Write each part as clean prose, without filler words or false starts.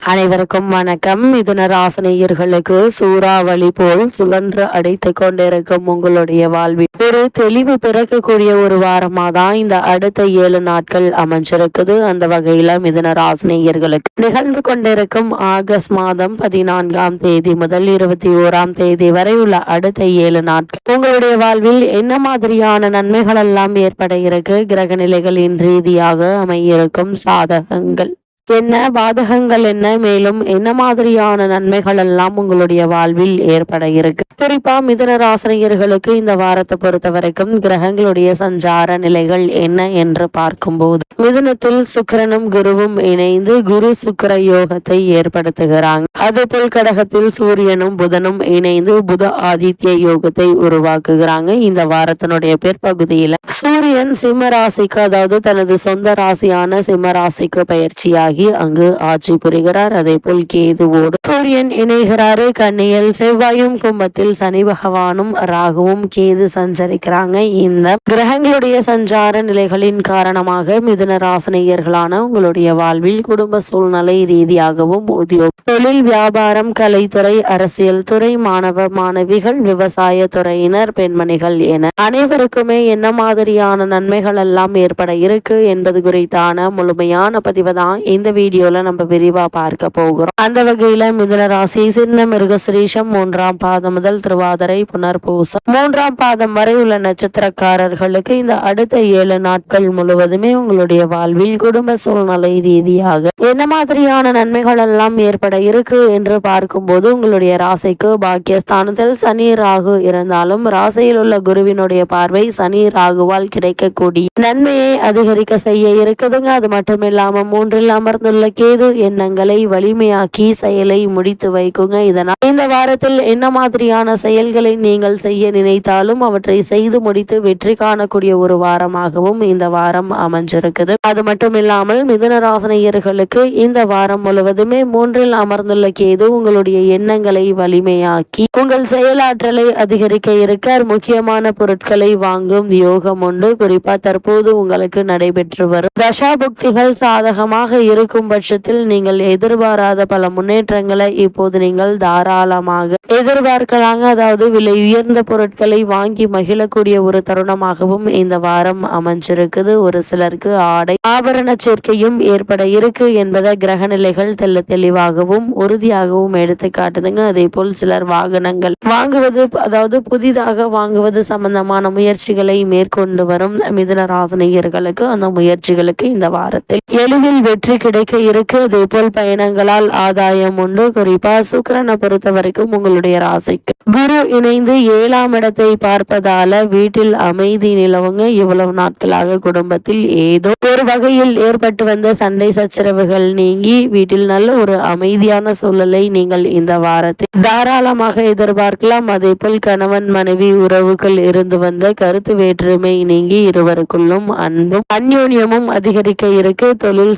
அனைவருக்கும் வணக்கம். மிதுன ராசினியர்களுக்கு சூறாவளி போல் சுழன்று அடைத்து கொண்டிருக்கும் உங்களுடைய வாழ்வில் ஒரு தெளிவு பிறக்கக்கூடிய ஒரு வாரமா தான் இந்த அடுத்த 7 நாட்கள் அமைஞ்சிருக்குது. அந்த வகையில மிதுன ராசினியர்களுக்கு நிகழ்ந்து கொண்டிருக்கும் ஆகஸ்ட் மாதம் 14ஆம் தேதி முதல் 21ஆம் தேதி வரை உள்ள அடுத்த 7 நாட்கள் உங்களுடைய வாழ்வில் என்ன மாதிரியான நன்மைகள் எல்லாம் ஏற்பட இருக்கு, கிரக நிலைகளின் ரீதியாக அமையிருக்கும் சாதகங்கள் என்ன, பாதகங்கள் என்ன, மேலும் என்ன மாதிரியான நன்மைகள் எல்லாம் உங்களுடைய வாழ்வில் ஏற்பட இருக்கு. குறிப்பா மிதுன ராசினியர்களுக்கு இந்த வாரத்தை பொறுத்த வரைக்கும் கிரகங்களுடைய சஞ்சார நிலைகள் என்ன என்று பார்க்கும்போது மிதுனத்தில் சுக்கிரனும் குருவும் இணைந்து குரு சுக்கிர யோகத்தை ஏற்படுத்துகிறாங்க. அதேபோல் கடகத்தில் சூரியனும் புதனும் இணைந்து புத ஆதித்ய யோகத்தை உருவாக்குகிறாங்க. இந்த வாரத்தினுடைய பிற்பகுதியில சூரியன் சிம்ம ராசிக்கு, அதாவது தனது சொந்த ராசியான சிம்ம ராசிக்கு பயிற்சியாகி அங்கு ஆட்சி புரிகிறார். அதே போல் கேதுவோடு சூரியன் இணைகிறாரு. கன்னியில் செவ்வாயும் கும்பத்தில் சனி பகவானும் ராகுவும் கேது சஞ்சரிக்கிறாங்க. இந்த கிரகங்களுடைய சஞ்சார நிலைகளின் காரணமாக மிதுன ராசினியர்களான உங்களுடைய வாழ்வில் குடும்ப சூழ்நிலை ரீதியாகவும் உத்தியோக, தொழில், வியாபாரம், கலைத்துறை, அரசியல் துறை, மாணவ மாணவிகள், விவசாய துறையினர், பெண்மணிகள் என அனைவருக்குமே என்ன மாதிரியான நன்மைகள் எல்லாம் ஏற்பட இருக்கு என்பது குறித்தான முழுமையான பதிவு தான் இந்த வீடியோல நம்ம விரிவா பார்க்க போகிறோம். அந்த வகையில மிதுன ராசி சின்ன மிருகசிரீஷம் 3ஆம் பாதம் முதல் திருவாதிரை புனர்பூசம் 3ஆம் பாதம் வரை உள்ள நட்சத்திரக்காரர்களுக்கு இந்த அடுத்த 7 நாட்கள் முழுவதுமே உங்களுடைய வாழ்வில் குடும்ப சூழ்நிலை ரீதியாக என்ன மாதிரியான நன்மைகள் எல்லாம் ஏற்பட இருக்கு என்று பார்க்கும்போது உங்களுடைய ராசிக்கு பாக்கியஸ்தானத்தில் சனி ராகு இருந்தாலும் ராசியில் உள்ள குருவினுடைய பார்வை சனி ராகுவால் கிடைக்கக்கூடிய நன்மையை அதிகரிக்க செய்ய இருக்குதுங்க. அது மட்டும் இல்லாம 3இல் அமர்ந்துள்ள கேது எண்ணங்களை வலிமையாக்கி செயலை முடித்து வைக்குங்க. இதனால் இந்த வாரத்தில் என்ன மாதிரியான செயல்களை நீங்கள் செய்ய நினைத்தாலும் அவற்றை செய்து முடித்து வெற்றி காணக்கூடிய ஒரு வாரமாகவும் இந்த வாரம் அமைஞ்சிருக்குது. அது மட்டும் இல்லாமல் மிதுன ராசினியர்களுக்கு இந்த வாரம் முழுவதுமே 3இல் அமர்ந்துள்ள கேது உங்களுடைய எண்ணங்களை வலிமையாக்கி உங்கள் செயலாற்றலை அதிகரிக்க இருக்கார். முக்கியமான பொருட்களை வாங்கும் யோகம் உண்டு. குறிப்பா தற்போது உங்களுக்கு நடைபெற்று வரும் தசாபுக்திகள் சாதகமாக இருக்கும் பட்சத்தில் நீங்கள் எதிர்பாராத பல முன்னேற்றங்களை இப்போது நீங்கள் தாராளமாக எதிர்பார்க்கலாங்க. அதாவது விலை உயர்ந்த பொருட்களை வாங்கி மகிழக்கூடிய ஒரு தருணமாகவும் இந்த வாரம் அமைஞ்சிருக்குது. ஒரு சிலருக்கு ஆடை ஆபரண சேர்க்கையும் ஏற்பட இருக்கு என்பதை கிரக நிலைகள் தெளிவாகவும் உறுதியாகவும் எடுத்து காட்டுதுங்க. அதே போல் சிலர் வாகனங்கள் வாங்குவது, அதாவது புதிதாக வாங்குவது சம்பந்தமான முயற்சிகளை மேற்கொண்டு வரும் மிதுன ராசினியர்களுக்கு அந்த முயற்சிகளுக்கு இந்த வாரத்தில் எளிதில் வெற்றி கிடைக்க இருக்கு. அதே போல் பயணங்களால் ஆதாயம் உண்டு. குறிப்பா சுக்கிரனை பொறுத்த வரைக்கும் உங்களுடைய ராசிக்கு குரு இணைந்து 7ஆம் இடத்தை பார்ப்பதால வீட்டில் அமைதி நிலவுங்க. இவ்வளவு நாட்களாக குடும்பத்தில் ஏதோ ஒரு வகையில் ஏற்பட்டு வந்த சண்டை சச்சரவுகள் நீங்கி வீட்டில் நல்ல ஒரு அமைதியான சூழலை நீங்கள் இந்த வாரத்தில் தாராளமாக எதிர்பார்க்கலாம். அதே போல் கணவன் மனைவி உறவுகள் இருந்து வந்த கருத்து வேற்றுமை நீங்கி இருவருக்குள்ளும் அன்பும் அந்யோன்யமும் அதிகரிக்க இருக்கு. தொழில்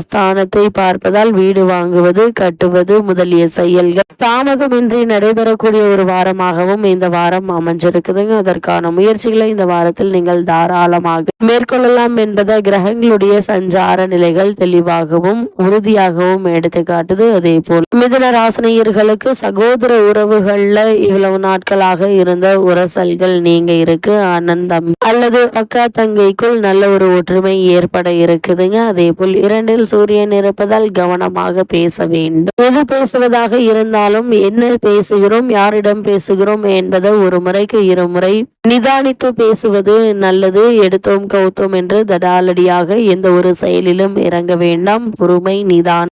ஸ்தானத்தை பார்ப்பதால் வீடு வாங்குவது, கட்டுவது முதலிய செயல்கள் தாமதமின்றி நடைபெறக்கூடிய ஒரு வாரமாகவும் இந்த வாரம் அமைஞ்சிருக்குதுங்க. அதற்கான முயற்சிகளை இந்த வாரத்தில் நீங்கள் தாராளமாக மேற்கொள்ளலாம் என்பதை கிரகங்களுடைய சஞ்சார நிலைகள் தெளிவாகவும் உறுதியாகவும் எடுத்து காட்டுது. அதே போல் மிதுன ராசினியர்களுக்கு சகோதர உறவுகள்ல இவ்வளவு நாட்களாக இருந்த உரசல்கள் நீங்க இருக்கு. அண்ணன் தம்பி அல்லது அக்கா தங்கைக்குள் நல்ல ஒரு ஒற்றுமை ஏற்பட இருக்குதுங்க. அதே போல் 2இல் சூரியன் இருப்பதால் கவனமாக பேச வேண்டும். எது பேசுவதாக இருந்தாலும் என்ன பேசுகிறோம், யாரிடம் பேசுகிறோம் என்பதை ஒரு முறைக்கு 2 முறை நிதானித்து பேசுவது நல்லது. எடுத்தோம் கவுத்தோம் என்று தடாலடியாக எந்த ஒரு செயலிலும் இறங்க வேண்டாம். பொறுமை, நிதானம்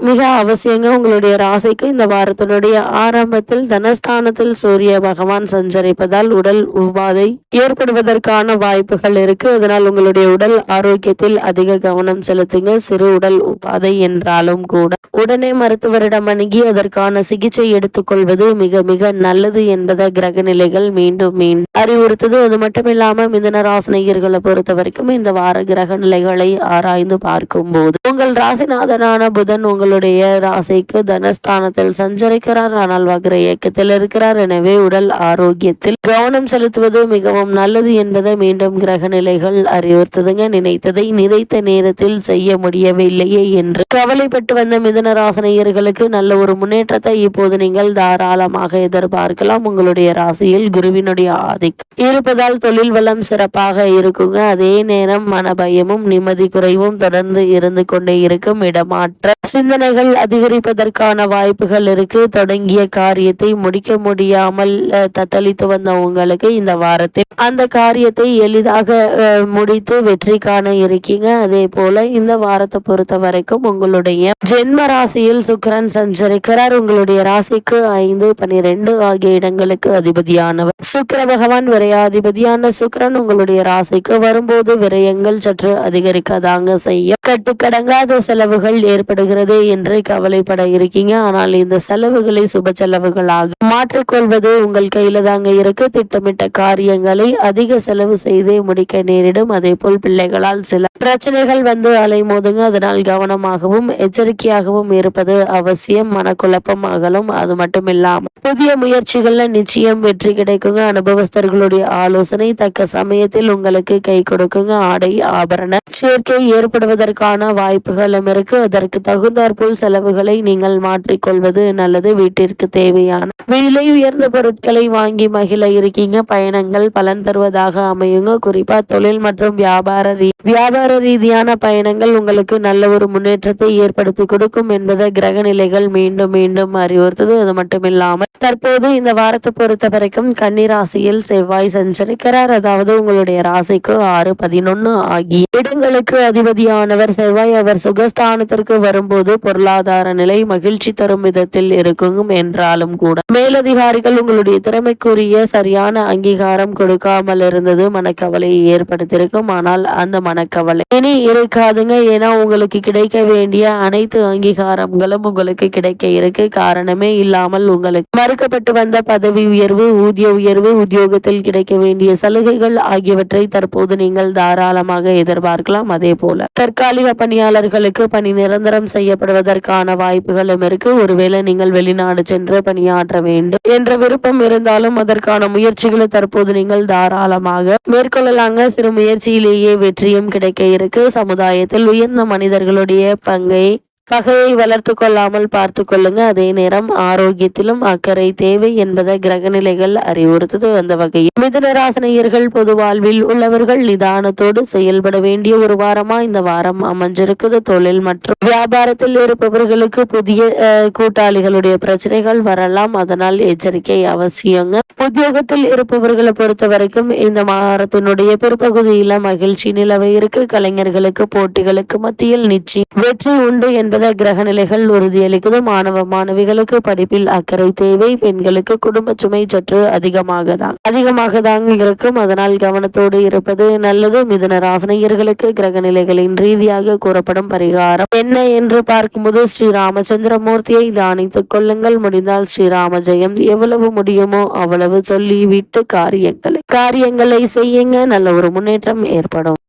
மிக அவசியங்க. உங்களுடைய ராசிக்கு இந்த வாரத்தினுடைய ஆரம்பத்தில் தனஸ்தானத்தில் சூரிய பகவான் சஞ்சரிப்பதால் உடல் உபாதை ஏற்படுவதற்கான வாய்ப்புகள் இருக்கு. அதனால் உங்களுடைய உடல் ஆரோக்கியத்தில் அதிக கவனம் செலுத்துங்க. சிறு உடல் உபாதை என்றாலும் கூட உடனே மருத்துவரிடம் அணுகி அதற்கான சிகிச்சை எடுத்துக்கொள்வது மிக மிக நல்லது என்பதை கிரக நிலைகள் மீண்டும் அறிவுறுத்தது. அது மட்டும் இல்லாம மிதுன ராசினியர்களை பொறுத்த வரைக்கும் இந்த வார கிரக நிலைகளை ஆராய்ந்து பார்க்கும் போது உங்கள் ராசிநாதனான புதன் உங்களுடைய ராசிக்கு தனஸ்தானத்தில் சஞ்சரிக்கிறார். ஆனால் வக்ர இயக்கத்தில் இருக்கிறார். எனவே உடல் ஆரோக்கியத்தில் கவனம் செலுத்துவது மிகவும் நல்லது என்பதை மீண்டும் கிரக நிலைகள் அறிவுறுத்துதுங்க. நினைத்ததை நினைத்த நேரத்தில் செய்ய முடிய முடியவில்லையே என்று கவலைப்பட்டு வந்த மிதுன ராசினியர்களுக்கு நல்ல ஒரு முன்னேற்றத்தை இப்போது நீங்கள் தாராளமாக எதிர்பார்க்கலாம். உங்களுடைய ராசியில் குருவினுடைய ஆதிக்கம் இருப்பதால் தொழில் வளம் சிறப்பாக இருக்குங்க. அதே நேரம் மனபயமும் நிம்மதி குறைவும் தொடர்ந்து இருந்து கொண்டே இருக்கும். இடமாற்ற சிந்தனைகள் அதிகரிப்பதற்கான வாய்ப்புகள் இருக்கு. தொடங்கிய காரியத்தை முடிக்க முடியாமல் தத்தளித்து வந்த உங்களுக்கு இந்த வாரத்தில் அந்த காரியத்தை எளிதாக முடித்து வெற்றி காண இருக்கீங்க. அதே போல இந்த வாரத்தை பொறுத்த வரைக்கும் உங்களுடைய ஜென்ம ராசியில் சுக்கிரன் சஞ்சரிக்கிறார். உங்களுடைய ராசிக்கு 5, 12 ஆகிய இடங்களுக்கு அதிபதியானவர் சுக்கிர பகவான். விரையாதிபதியான சுக்கிரன் உங்களுடைய ராசிக்கு வரும்போது விரயங்கள் சற்று அதிகரிக்கதாங்க செய்யும். கட்டுக்கடங்காத செலவுகள் ஏற்படுகிறது என்று கவலைப்பட இருக்கீங்க. ஆனால் இந்த செலவுகளை சுப செலவுகளாக மாற்றிக்கொள்வது உங்கள் கையில தாங்க இருக்கு. திட்டமிட்ட காரியங்களை அதிக செலவு செய்தே முடிக்க நேரிடும். அதே போல் பிள்ளைகளால் சில பிரச்சனைகள் வந்து அலைமோதுங்க. அதனால் கவனமாகவும் எச்சரிக்கையாகவும் இருப்பது அவசியம். மனக்குழப்பம் அகலும். அது மட்டும் இல்லாமல் புதிய முயற்சிகள்ல நிச்சயம் வெற்றி கிடைக்குங்க. அனுபவஸ்தர்களுடைய ஆலோசனை தக்க சமயத்தில் உங்களுக்கு கை கொடுக்குங்க. ஆடை ஆபரண சேர்க்கை ஏற்படுவதற்கான வாய்ப்புகளும் இருக்கு. அதற்கு தகுந்தாற்போல் செலவுகளை நீங்கள் மாற்றிக்கொள்வது நல்லது. வீட்டிற்கு தேவையான விலை உயர்ந்த பொருட்களை வாங்கி மகிழ இருக்கீங்க. பயணங்கள் பலன் தருவதாக அமையுங்க. குறிப்பா தொழில் மற்றும் வியாபார ரீதியான பயணங்கள் உங்களுக்கு நல்ல ஒரு முன்னேற்றத்தை ஏற்படுத்தி கொடுக்கும் என்பதை கிரக நிலைகள் மீண்டும் மீண்டும் அறிவுறுத்தது. அது மட்டும் இல்லாமல் தற்போது இந்த வாரத்தை பொறுத்த வரைக்கும் கன்னி ராசியில் செவ்வாய் சஞ்சரிக்கிறார். அதாவது உங்களுடைய ராசிக்கு 6, 11 ஆகிய இடங்களுக்கு அதிபதியானவர் செவ்வாய். அவர் சுகஸ்தானத்திற்கு வரும்போது பொருளாதார நிலை மகிழ்ச்சி தரும் விதத்தில் இருக்கும் என்றாலும் கூட மேலதிகாரிகள் உங்களுடைய திறமைக்குரிய சரியான அங்கீகாரம் கொடுக்காமல் இருந்தது மனக்கவலையை ஏற்படுத்தியிருக்கும். ஆனால் அந்த மனக்கவலை இனி இருக்காதுங்க. ஏன்னா உங்களுக்கு கிடைக்க வேண்டிய அனைத்து அங்கீகாரங்களும் உங்களுக்கு கிடைக்க இருக்கு. காரணமே இல்லாமல் உங்களுக்கு மறுக்கப்பட்டு வந்த பதவி உயர்வு, ஊதிய உயர்வு, உத்தியோகத்தில் கிடைக்க வேண்டிய சலுகைகள் ஆகியவற்றை தற்போது நீங்கள் தாராளமாக எதிர்பார்க்கலாம். அதே போல தற்காலிக பணியாளர்களுக்கு பணி நிரந்தரம் செய்யப்படுவதற்கான வாய்ப்புகளும் இருக்கு. ஒருவேளை நீங்கள் வெளிநாடு சென்று பணியாற்ற வேண்டும் என்ற விருப்பம் இருந்தாலும் அதற்கான முயற்சிகளை தற்போது நீங்கள் தாராளமாக மேற்கொள்ளலாங்க. சிறு முயற்சியிலேயே வெற்றியும் கிடைக்க இருக்கு. சமுதாயத்தில் உயர்ந்த மனிதர்களுடைய பகையை வளர்த்து கொள்ளாமல் பார்த்து கொள்ளுங்க. அதே நேரம் ஆரோக்கியத்திலும் அக்கறை தேவை என்பதை கிரகநிலைகள் அறிவுறுத்தது. அந்த வகையில் மிதுன ராசினியர்கள் பொது வாழ்வில் உள்ளவர்கள் நிதானத்தோடு செயல்பட வேண்டிய ஒரு வாரமா இந்த வாரம் அமைஞ்சிருக்குது. தொழில் மற்றும் வியாபாரத்தில் இருப்பவர்களுக்கு புதிய கூட்டாளிகளுடைய பிரச்சனைகள் வரலாம். அதனால் எச்சரிக்கை அவசியங்க. உத்தியோகத்தில் இருப்பவர்களை பொறுத்த வரைக்கும் இந்த வாரத்தினுடைய பிற்பகுதியில மகிழ்ச்சி நிலவை இருக்கு. கலைஞர்களுக்கு போட்டிகளுக்கு மத்தியில் நிச்சயம் வெற்றி உண்டு என்பதை கிரக நிலைகள் உறுதியளிக்குது. மாணவிகளுக்கு படிப்பில் அக்கறை தேவை. பெண்களுக்கு குடும்ப சுமை சற்று அதிகமாக தான் இருக்கும். அதனால் கவனத்தோடு இருப்பது நல்லது. மிதுன ராசினியர்களுக்கு கிரக நிலைகளின் ரீதியாக கூறப்படும் பரிகாரம் என்ன என்று பார்க்கும்போது ஸ்ரீ ராமச்சந்திரமூர்த்தியை தியானித்துக் கொள்ளுங்கள். முடிந்தால் ஸ்ரீராம ஜெயம் எவ்வளவு முடியுமோ அவ்வளவு சொல்லி விட்டு காரியங்களை செய்யுங்க. நல்ல ஒரு முன்னேற்றம் ஏற்படும்.